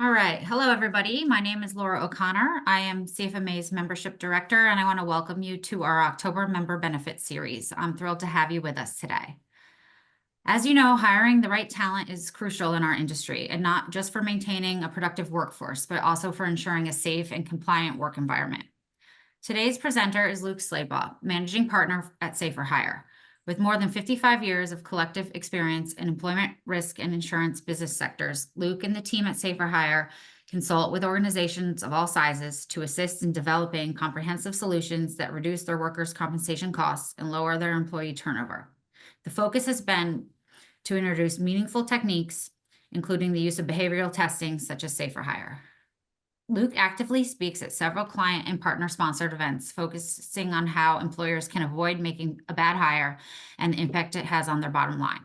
All right. Hello, everybody. My name is Laura O'Connor. I am CFMA's Membership Director, and I want to welcome you to our October Member Benefit Series. I'm thrilled to have you with us today. As you know, hiring the right talent is crucial in our industry, and not just for maintaining a productive workforce, but also for ensuring a safe and compliant work environment. Today's presenter is Luke Slabaugh, Managing Partner at Safer Hire. With more than 55 years of collective experience in employment risk and insurance business sectors, Luke and the team at Safer Hire consult with organizations of all sizes to assist in developing comprehensive solutions that reduce their workers' compensation costs and lower their employee turnover. The focus has been to introduce meaningful techniques, including the use of behavioral testing such as Safer Hire. Luke actively speaks at several client and partner-sponsored events, focusing on how employers can avoid making a bad hire and the impact it has on their bottom line.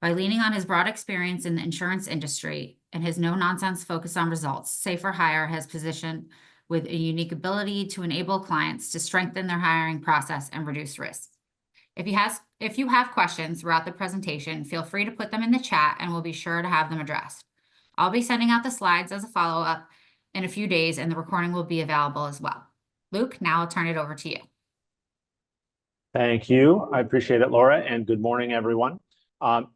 By leaning on his broad experience in the insurance industry and his no-nonsense focus on results, Safer Hire has positioned with a unique ability to enable clients to strengthen their hiring process and reduce risks. If you have questions throughout the presentation, feel free to put them in the chat and we'll be sure to have them addressed. I'll be sending out the slides as a follow-up in a few days, and the recording will be available as well. Luke, now I'll turn it over to you. Thank you. I appreciate it, Laura, and good morning, everyone.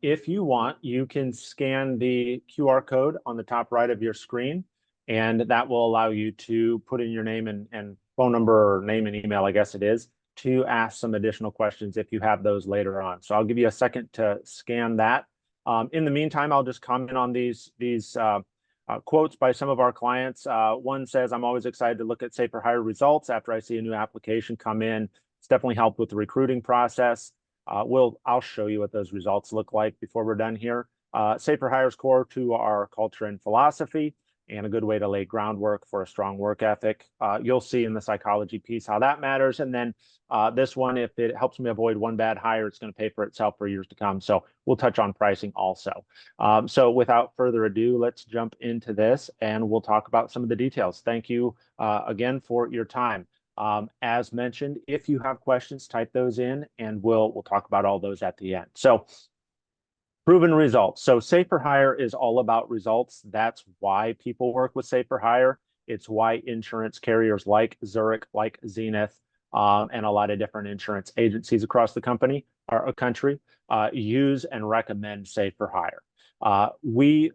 If you want, you can scan the QR code on the top right of your screen, and that will allow you to put in your name and phone number, or name and email, I guess it is, to ask some additional questions if you have those later on. So I'll give you a second to scan that. In the meantime, I'll just comment on these quotes by some of our clients. One says, "I'm always excited to look at Safer Hire results after I see a new application come in. It's definitely helped with the recruiting process." I'll show you what those results look like before we're done here. Safer Hire is core to our culture and philosophy, and a good way to lay groundwork for a strong work ethic. You'll see in the psychology piece how that matters. And then this one, if it helps me avoid one bad hire, it's going to pay for itself for years to come. So we'll touch on pricing also. So without further ado, let's jump into this and we'll talk about some of the details. Thank you again for your time. As mentioned, if you have questions, type those in and we'll talk about all those at the end. So proven results. So Safer Hire is all about results. That's why people work with Safer Hire. It's why insurance carriers like Zurich, like Zenith, and a lot of different insurance agencies across the country use and recommend Safer Hire. We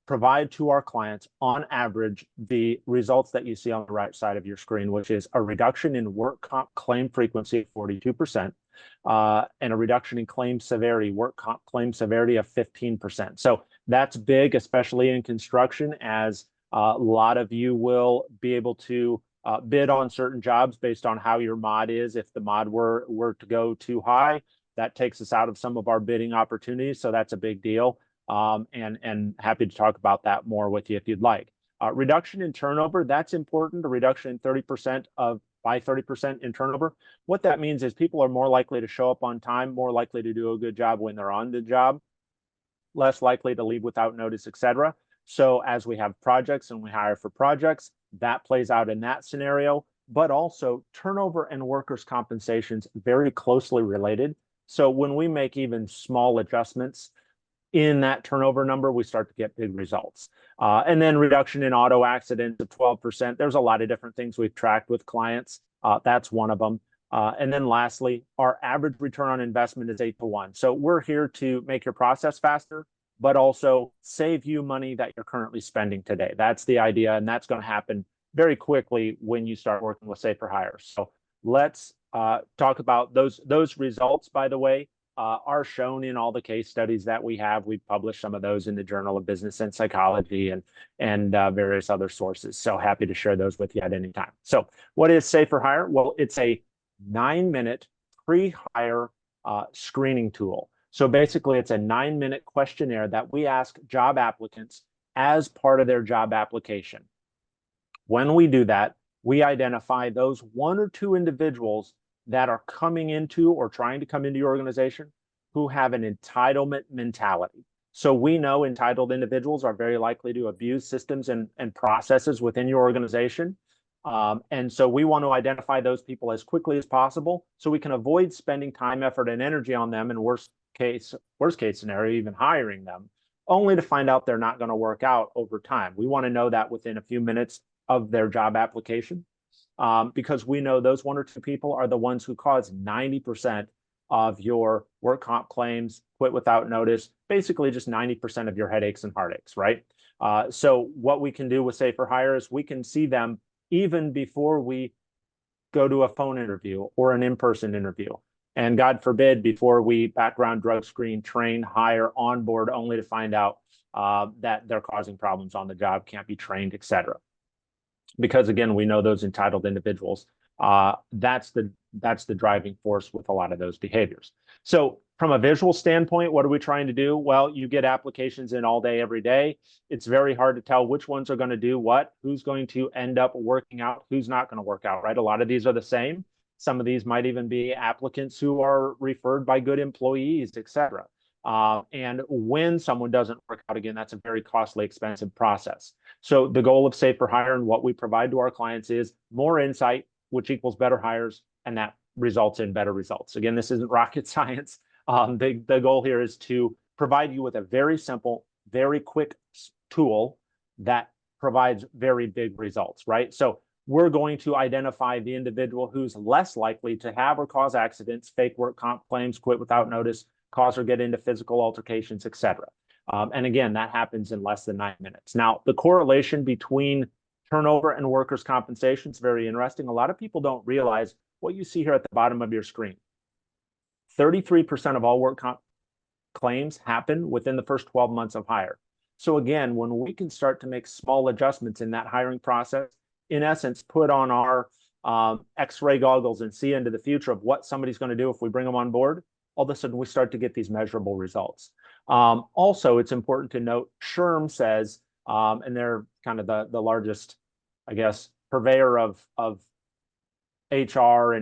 provide to our clients, on average, the results that you see on the right side of your screen, which is a reduction in work comp claim frequency of 42%, and a reduction in claim severity, work comp claim severity of 15%. So that's big, especially in construction, as a lot of you will be able to bid on certain jobs based on how your mod is. If the mod were to go too high, that takes us out of some of our bidding opportunities. So that's a big deal. And happy to talk about that more with you if you'd like. Reduction in turnover, that's important. A reduction in 30% by 30% in turnover. What that means is people are more likely to show up on time, more likely to do a good job when they're on the job, less likely to leave without notice, etc. So as we have projects and we hire for projects, that plays out in that scenario. But also turnover and workers' compensations very closely related. So when we make even small adjustments in that turnover number, we start to get big results. And then reduction in auto accidents of 12%. There's a lot of different things we've tracked with clients. That's one of them. And then lastly, our average return on investment is 8-to-1. So we're here to make your process faster, but also save you money that you're currently spending today. That's the idea, and that's going to happen very quickly when you start working with Safer Hire. So let's talk about those results, by the way. Are shown in all the case studies that we have. We've published some of those in the Journal of Business and Psychology and various other sources. So happy to share those with you at any time. So what is Safer Hire? Well, it's a 9-minute pre-hire screening tool. So basically, it's a 9-minute questionnaire that we ask job applicants as part of their job application. When we do that, we identify those 1 or 2 individuals that are coming into or trying to come into your organization who have an entitlement mentality. So we know entitled individuals are very likely to abuse systems and processes within your organization. And so we want to identify those people as quickly as possible so we can avoid spending time, effort, and energy on them, and worst case scenario, even hiring them, only to find out they're not going to work out over time. We want to know that within a few minutes of their job application, because we know those one or two people are the ones who cause 90% of your work comp claims, quit without notice, basically just 90% of your headaches and heartaches, right? So what we can do with Safer Hire is we can see them even before we go to a phone interview or an in-person interview. And God forbid, before we background drug screen, train, hire, onboard, only to find out that they're causing problems on the job, can't be trained, et cetera. Because again, we know those entitled individuals. That's the driving force with a lot of those behaviors. So from a visual standpoint, what are we trying to do? Well, you get applications in all day, every day. It's very hard to tell which ones are going to do what, who's going to end up working out, who's not going to work out, right? A lot of these are the same. Some of these might even be applicants who are referred by good employees, et cetera. And when someone doesn't work out, again, that's a very costly, expensive process. So the goal of Safer Hire and what we provide to our clients is more insight, which equals better hires, and that results in better results. Again, this isn't rocket science. The goal here is to provide you with a very simple, very quick tool that provides very big results, right? So we're going to identify the individual who's less likely to have or cause accidents, fake work comp claims, quit without notice, cause or get into physical altercations, et cetera. And again, that happens in less than 9 minutes. Now, the correlation between turnover and workers' compensation is very interesting. A lot of people don't realize what you see here at the bottom of your screen. 33% of all work comp claims happen within the first 12 months of hire. So again, when we can start to make small adjustments in that hiring process, in essence, put on our X-ray goggles and see into the future of what somebody's going to do if we bring them on board, all of a sudden we start to get these measurable results. Also, it's important to note, SHRM says, and they're kind of the largest, I guess, purveyor of HR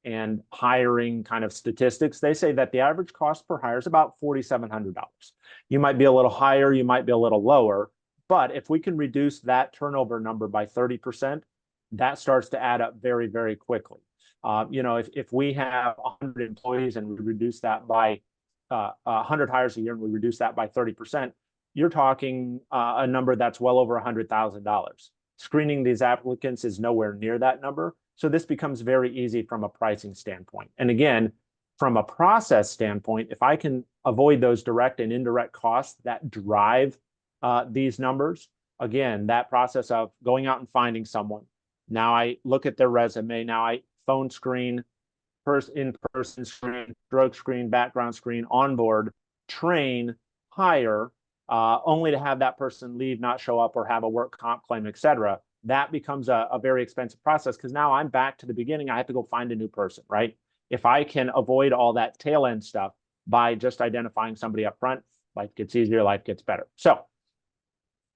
and hiring kind of statistics. They say that the average cost per hire is about $4,700. You might be a little higher, you might be a little lower, but if we can reduce that turnover number by 30%, that starts to add up very, very quickly. If we have 100 employees and we reduce that by 100 hires a year and we reduce that by 30%, you're talking a number that's well over $100,000. Screening these applicants is nowhere near that number. So this becomes very easy from a pricing standpoint. And again, from a process standpoint, if I can avoid those direct and indirect costs that drive these numbers, again, that process of going out and finding someone. Now I look at their resume. Now I phone screen, in-person screen, drug screen, background screen, onboard, train, hire, only to have that person leave, not show up, or have a work comp claim, et cetera. That becomes a very expensive process because now I'm back to the beginning. I have to go find a new person, right? If I can avoid all that tail end stuff by just identifying somebody up front, life gets easier, life gets better. So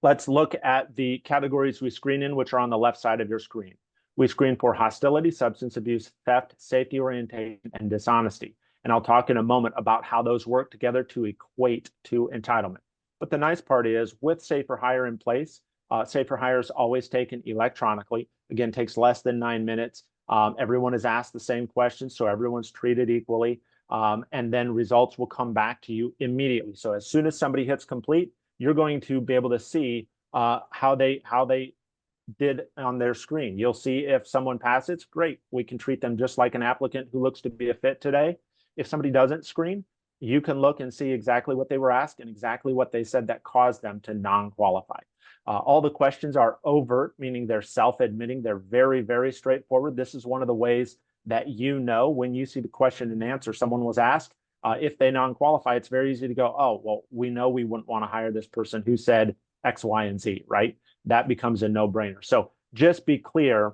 let's look at the categories we screen in, which are on the left side of your screen. We screen for hostility, substance abuse, theft, safety orientation, and dishonesty. And I'll talk in a moment about how those work together to equate to entitlement. But the nice part is with Safer Hire in place, Safer Hire is always taken electronically. Again, takes less than 9 minutes. Everyone is asked the same questions, so everyone's treated equally. And then results will come back to you immediately. So as soon as somebody hits complete, you're going to be able to see how they did on their screen. You'll see if someone passes, great. We can treat them just like an applicant who looks to be a fit today. If somebody doesn't screen, you can look and see exactly what they were asked and exactly what they said that caused them to non-qualify. All the questions are overt, meaning they're self-admitting. They're very, very straightforward. This is one of the ways that you know when you see the question and answer someone was asked, if they non-qualify, it's very easy to go, oh, well, we know we wouldn't want to hire this person who said X, Y, and Z, right? That becomes a no-brainer. So just be clear,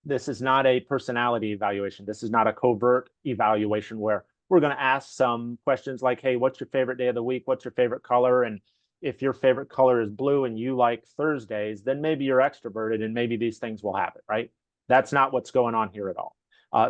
this is not a personality evaluation. This is not a covert evaluation where we're going to ask some questions like, hey, what's your favorite day of the week? What's your favorite color? And if your favorite color is blue and you like Thursdays, then maybe you're extroverted and maybe these things will happen, right? That's not what's going on here at all.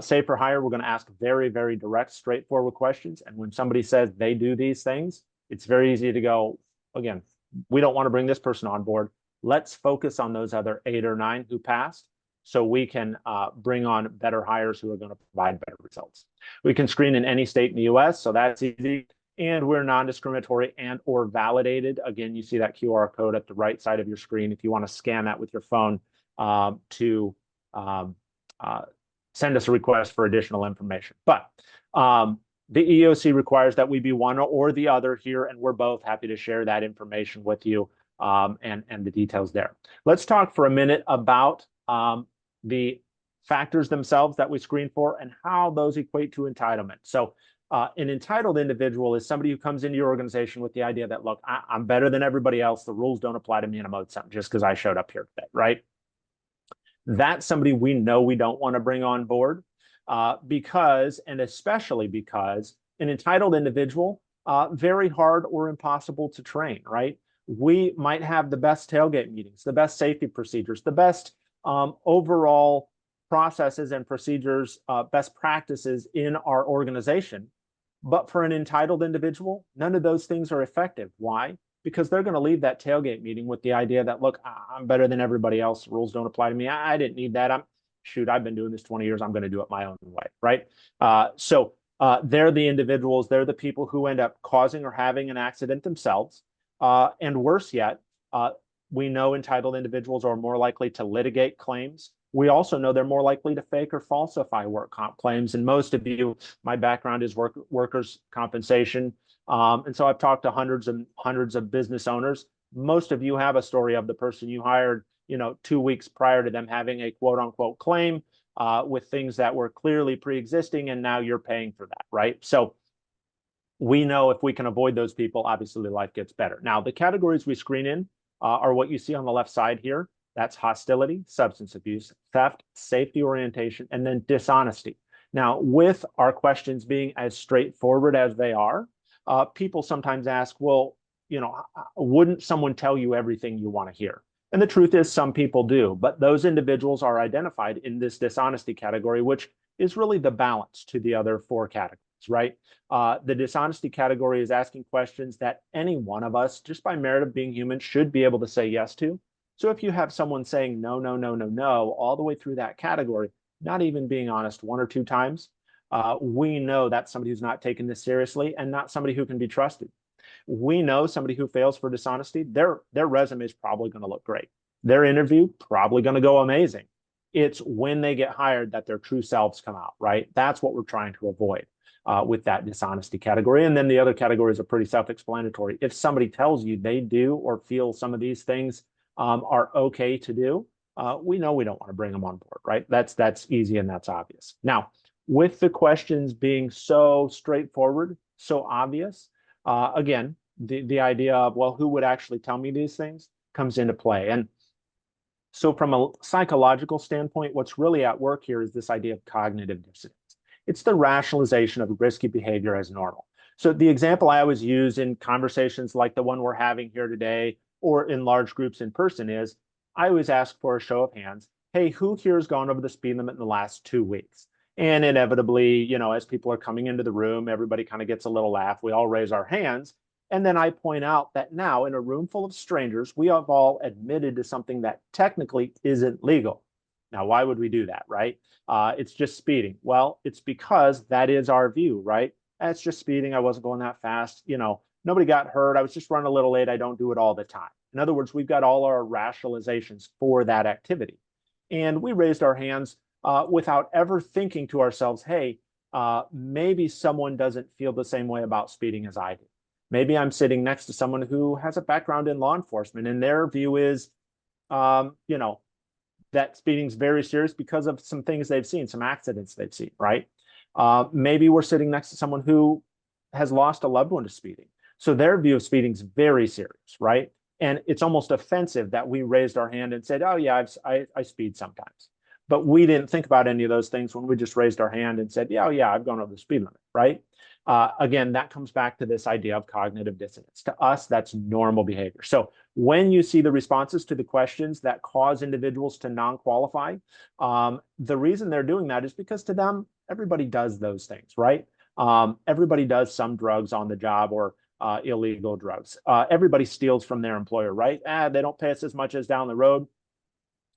Safer Hire, we're going to ask very, very direct, straightforward questions. And when somebody says they do these things, it's very easy to go, again, we don't want to bring this person on board. Let's focus on those other 8 or 9 who passed so we can bring on better hires who are going to provide better results. We can screen in any state in the US, so that's easy. and we're non-discriminatory and or validated. Again, you see that QR code at the right side of your screen if you want to scan that with your phone to send us a request for additional information. But the EEOC requires that we be one or the other here, and we're both happy to share that information with you and the details there. Let's talk for a minute about the factors themselves that we screen for and how those equate to entitlement. So an entitled individual is somebody who comes into your organization with the idea that, look, I'm better than everybody else. The rules don't apply to me, and I'm owed something just because I showed up here today, right? That's somebody we know we don't want to bring on board because, and especially because, an entitled individual, very hard or impossible to train, right? We might have the best tailgate meetings, the best safety procedures, the best overall processes and procedures, best practices in our organization. But for an entitled individual, none of those things are effective. Why? Because they're going to leave that tailgate meeting with the idea that, look, I'm better than everybody else. Rules don't apply to me. I didn't need that. I've been doing this 20 years. I'm going to do it my own way, right? So they're the individuals. They're the people who end up causing or having an accident themselves. And worse yet, we know entitled individuals are more likely to litigate claims. We also know they're more likely to fake or falsify work comp claims. And most of you, my background is workers' compensation. And so I've talked to hundreds and hundreds of business owners. Most of you have a story of the person you hired, 2 weeks prior to them having a quote unquote claim with things that were clearly pre-existing, and now you're paying for that, right? So we know if we can avoid those people, obviously life gets better. Now, the categories we screen in are what you see on the left side here. That's hostility, substance abuse, theft, safety orientation, and then dishonesty. Now, with our questions being as straightforward as they are, people sometimes ask, well, wouldn't someone tell you everything you want to hear? And the truth is some people do, but those individuals are identified in this dishonesty category, which is really the balance to the other 4 categories, right? The dishonesty category is asking questions that any one of us, just by merit of being human, should be able to say yes to. So if you have someone saying no, no, no, no, no, all the way through that category, not even being honest 1 or 2 times, we know that's somebody who's not taking this seriously and not somebody who can be trusted. We know somebody who fails for dishonesty, their resume is probably going to look great. Their interview probably going to go amazing. It's when they get hired that their true selves come out, right? That's what we're trying to avoid with that dishonesty category. And then the other categories are pretty self-explanatory. If somebody tells you they do or feel some of these things are okay to do, we know we don't want to bring them on board, right? That's easy and that's obvious. Now, with the questions being so straightforward, so obvious, again, the idea of, well, who would actually tell me these things comes into play. And so from a psychological standpoint, what's really at work here is this idea of cognitive dissonance. It's the rationalization of risky behavior as normal. So the example I always use in conversations like the one we're having here today or in large groups in person is, I always ask for a show of hands. Hey, who here has gone over the speed limit in the last 2 weeks? And inevitably, as people are coming into the room, everybody kind of gets a little laugh. We all raise our hands. And then I point out that now in a room full of strangers, we have all admitted to something that technically isn't legal. Now, why would we do that, right? It's just speeding. Well, it's because that is our view, right? It's just speeding. I wasn't going that fast. Nobody got hurt. I was just running a little late. I don't do it all the time. In other words, we've got all our rationalizations for that activity. And we raised our hands without ever thinking to ourselves, hey, maybe someone doesn't feel the same way about speeding as I do. Maybe I'm sitting next to someone who has a background in law enforcement and their view is, that speeding is very serious because of some things they've seen, some accidents they've seen, right? Maybe we're sitting next to someone who has lost a loved one to speeding. So their view of speeding is very serious, right? And it's almost offensive that we raised our hand and said, oh yeah, I speed sometimes. But we didn't think about any of those things when we just raised our hand and said, yeah, I've gone over the speed limit, right? Again, that comes back to this idea of cognitive dissonance. To us, that's normal behavior. So when you see the responses to the questions that cause individuals to non-qualify, the reason they're doing that is because to them, everybody does those things, right? Everybody does some drugs on the job or illegal drugs. Everybody steals from their employer, right? They don't pay us as much as down the road.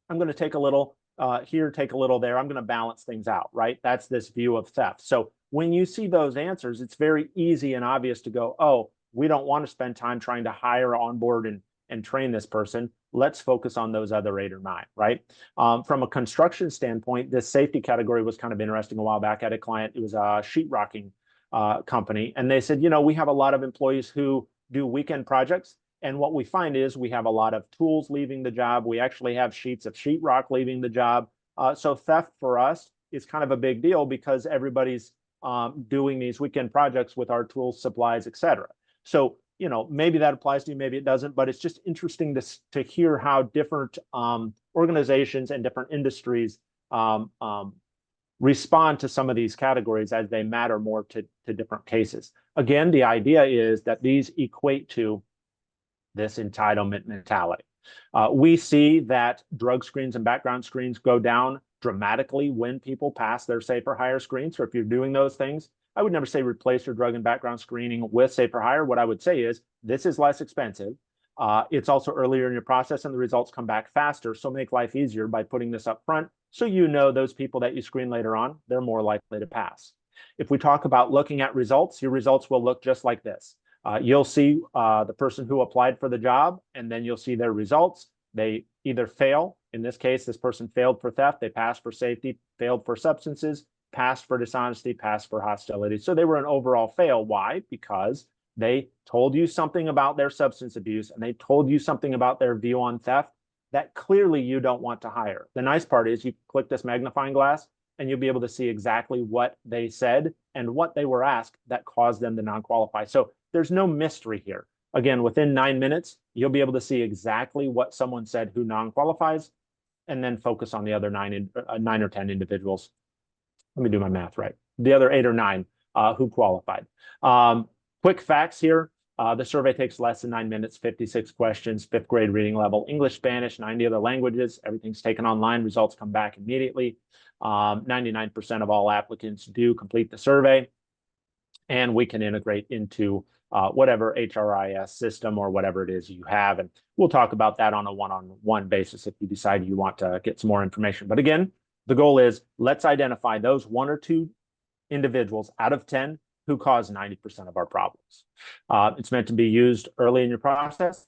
I'm going to take a little here, take a little there. I'm going to balance things out, right? That's this view of theft. So when you see those answers, it's very easy and obvious to go, oh, we don't want to spend time trying to hire, onboard, and train this person. Let's focus on those other 8 or 9, right? From a construction standpoint, this safety category was kind of interesting a while back. I had a client, it was a sheetrocking company, and they said, we have a lot of employees who do weekend projects. And what we find is we have a lot of tools leaving the job. We actually have sheets of sheetrock leaving the job. So theft for us is kind of a big deal because everybody's doing these weekend projects with our tools, supplies, et cetera. So, maybe that applies to you, maybe it doesn't, but it's just interesting to hear how different organizations and different industries respond to some of these categories as they matter more to different cases. Again, the idea is that these equate to this entitlement mentality. We see that drug screens and background screens go down dramatically when people pass their Safer Hire screen. So if you're doing those things, I would never say replace your drug and background screening with Safer Hire. What I would say is this is less expensive. It's also earlier in your process and the results come back faster. So make life easier by putting this up front. So those people that you screen later on, they're more likely to pass. If we talk about looking at results, your results will look just like this. You'll see the person who applied for the job, and then you'll see their results. They either fail. In this case, this person failed for theft. They passed for safety, failed for substances, passed for dishonesty, passed for hostility. So they were an overall fail. Why? Because they told you something about their substance abuse and they told you something about their view on theft that clearly you don't want to hire. The nice part is you click this magnifying glass and you'll be able to see exactly what they said and what they were asked that caused them to non-qualify. So there's no mystery here. Again, within 9 minutes, you'll be able to see exactly what someone said who non-qualifies and then focus on the other 9 or 10 individuals. Let me do my math right. The other 8 or 9 who qualified. Quick facts here. The survey takes less than 9 minutes, 56 questions, 5th grade reading level, English, Spanish, 90 other languages. Everything's taken online. Results come back immediately. 99% of all applicants do complete the survey. And we can integrate into whatever HRIS system or whatever it is you have. And we'll talk about that on a one-on-one basis if you decide you want to get some more information. But again, the goal is let's identify those 1 or 2 individuals out of 10 who cause 90% of our problems. It's meant to be used early in your process.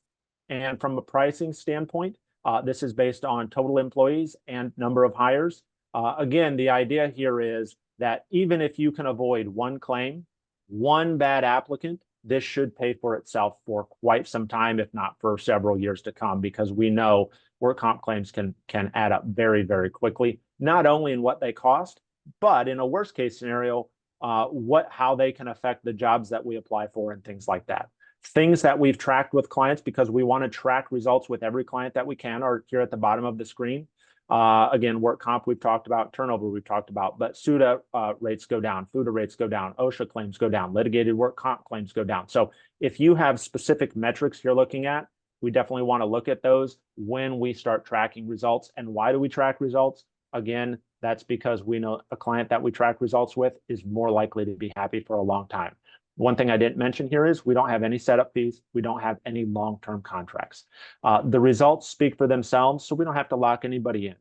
And from a pricing standpoint, this is based on total employees and number of hires. Again, the idea here is that even if you can avoid 1 claim, 1 bad applicant, this should pay for itself for quite some time, if not for several years to come, because we know work comp claims can add up very, very quickly, not only in what they cost, but in a worst case scenario, how they can affect the jobs that we apply for and things like that. Things that we've tracked with clients because we want to track results with every client that we can are here at the bottom of the screen. Again, work comp we've talked about, turnover we've talked about, but SUTA rates go down, FUTA rates go down, OSHA claims go down, litigated work comp claims go down. So if you have specific metrics you're looking at, we definitely want to look at those when we start tracking results. And why do we track results? Again, that's because we know a client that we track results with is more likely to be happy for a long time. One thing I didn't mention here is we don't have any setup fees. We don't have any long-term contracts. The results speak for themselves, so we don't have to lock anybody in.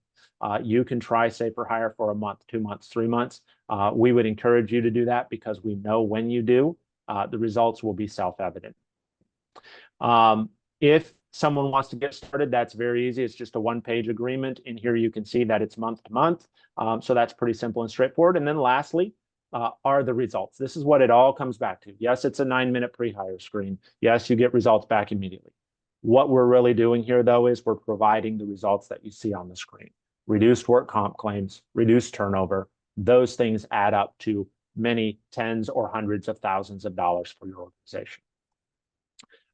You can try Safer Hire for a month, 2 months, 3 months. We would encourage you to do that because we know when you do, the results will be self-evident. If someone wants to get started, that's very easy. It's just a 1-page agreement. In here, you can see that it's month to month. So that's pretty simple and straightforward. And then lastly, are the results. This is what it all comes back to. Yes, it's a 9-minute pre-hire screen. Yes, you get results back immediately. What we're really doing here, though, is we're providing the results that you see on the screen. Reduced work comp claims, reduced turnover. Those things add up to many tens or hundreds of thousands of dollars for your organization.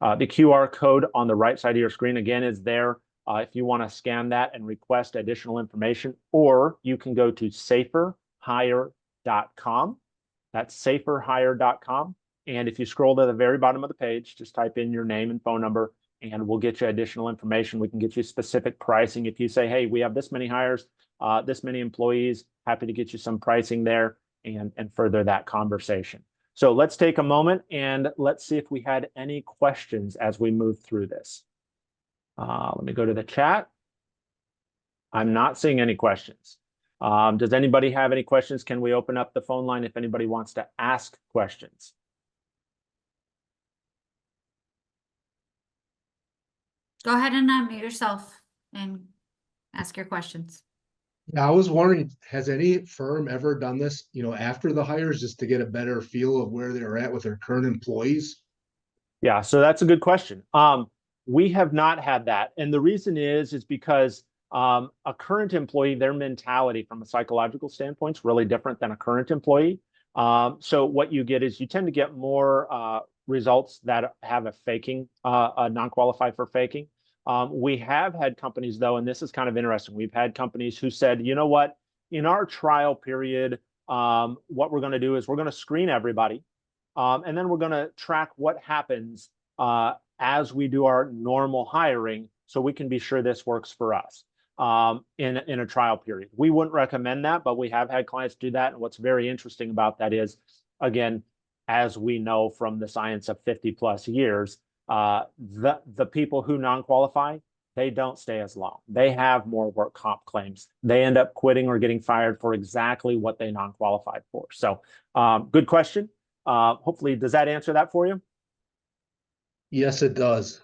The QR code on the right side of your screen, again, is there if you want to scan that and request additional information, or you can go to saferhire.com. That's saferhire.com. And if you scroll to the very bottom of the page, just type in your name and phone number, and we'll get you additional information. We can get you specific pricing. If you say, hey, we have this many hires, this many employees, happy to get you some pricing there and further that conversation. So let's take a moment and let's see if we had any questions as we move through this. Let me go to the chat. I'm not seeing any questions. Does anybody have any questions? Can we open up the phone line if anybody wants to ask questions? Go ahead and unmute yourself and ask your questions. Yeah, I was wondering, has any firm ever done this, after the hires just to get a better feel of where they're at with their current employees? Yeah, so that's a good question. We have not had that. And the reason is because a current employee, their mentality from a psychological standpoint is really different than a current employee. So what you get is you tend to get more results that have a non-qualified for faking. We have had companies, though, and this is kind of interesting. We've had companies who said, you know what, in our trial period, what we're going to do is we're going to screen everybody. And then we're going to track what happens as we do our normal hiring so we can be sure this works for us in a trial period. We wouldn't recommend that, but we have had clients do that. And what's very interesting about that is, again, as we know from the science of 50 plus years, the people who non-qualify, they don't stay as long. They have more work comp claims. They end up quitting or getting fired for exactly what they non-qualified for. So good question. Hopefully, does that answer that for you? Yes, it does.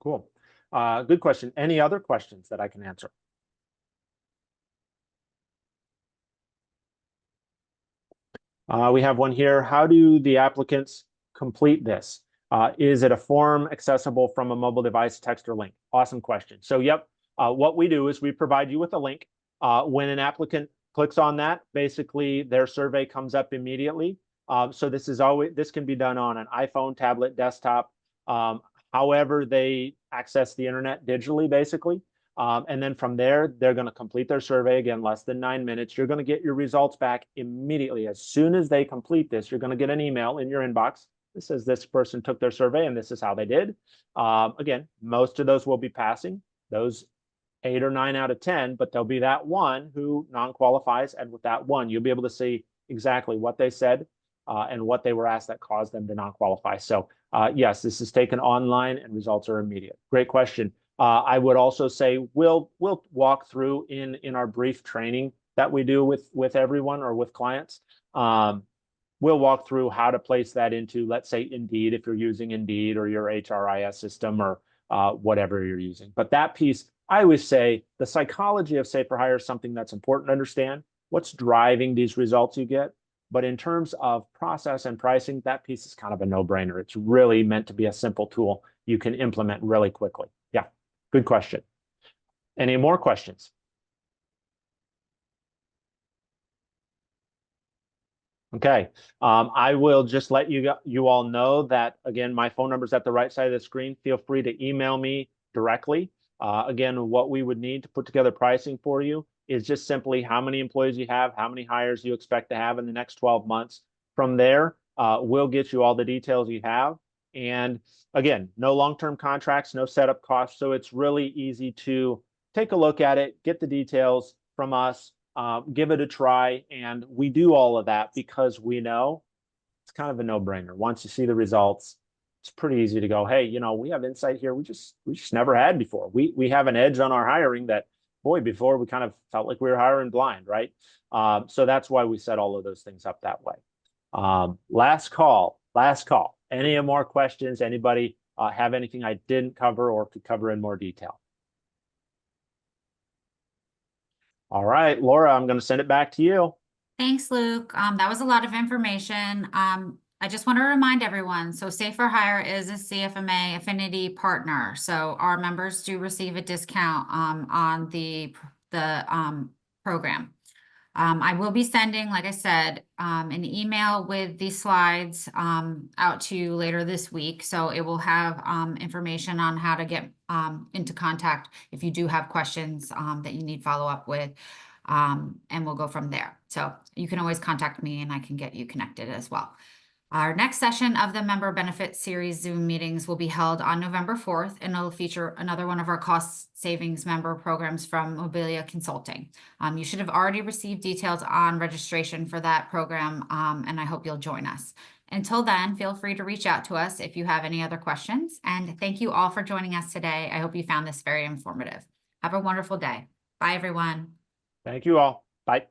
Cool. Good question. Any other questions that I can answer? We have one here. How do the applicants complete this? Is it a form accessible from a mobile device, text, or link? Awesome question. So, yep, what we do is we provide you with a link. When an applicant clicks on that, basically their survey comes up immediately. So this can be done on an iPhone, tablet, desktop, however they access the internet digitally, basically. And then from there, they're going to complete their survey, again, less than 9 minutes. You're going to get your results back immediately. As soon as they complete this, you're going to get an email in your inbox that says this person took their survey and this is how they did. Again, most of those will be passing, those 8 or 9 out of 10, but there'll be that one who non-qualifies. And with that one, you'll be able to see exactly what they said and what they were asked that caused them to non-qualify. So yes, this is taken online and results are immediate. Great question. I would also say we'll walk through in our brief training that we do with everyone or with clients. We'll walk through how to place that into, let's say, Indeed, if you're using Indeed or your HRIS system or whatever you're using. But that piece, I always say the psychology of Safer Hire is something that's important to understand. What's driving these results you get? But in terms of process and pricing, that piece is kind of a no-brainer. It's really meant to be a simple tool you can implement really quickly. Yeah, good question. Any more questions? Okay, I will just let you all know that, again, my phone number is at the right side of the screen. Feel free to email me directly. Again, what we would need to put together pricing for you is just simply how many employees you have, how many hires you expect to have in the next 12 months. From there, we'll get you all the details you have. And again, no long-term contracts, no setup costs. So it's really easy to take a look at it, get the details from us, give it a try. And we do all of that because we know it's kind of a no-brainer. Once you see the results, it's pretty easy to go, hey, we have insight here we just never had before. We have an edge on our hiring that, boy, before we kind of felt like we were hiring blind, right? So that's why we set all of those things up that way. Last call. Any more questions? Anybody have anything I didn't cover or could cover in more detail? All right, Laura, I'm going to send it back to you. Thanks, Luke. That was a lot of information. I just want to remind everyone, so Safer Hire is a CFMA affinity partner. So our members do receive a discount on the program. I will be sending, like I said, an email with these slides out to you later this week. So it will have information on how to get into contact if you do have questions that you need follow up with. And we'll go from there. So you can always contact me and I can get you connected as well. Our next session of the Member Benefit Series Zoom meetings will be held on November 4th, and it'll feature another one of our cost savings member programs from Mobilia Consulting. You should have already received details on registration for that program, and I hope you'll join us. Until then, feel free to reach out to us if you have any other questions. And thank you all for joining us today. I hope you found this very informative. Have a wonderful day. Bye, everyone. Thank you all. Bye.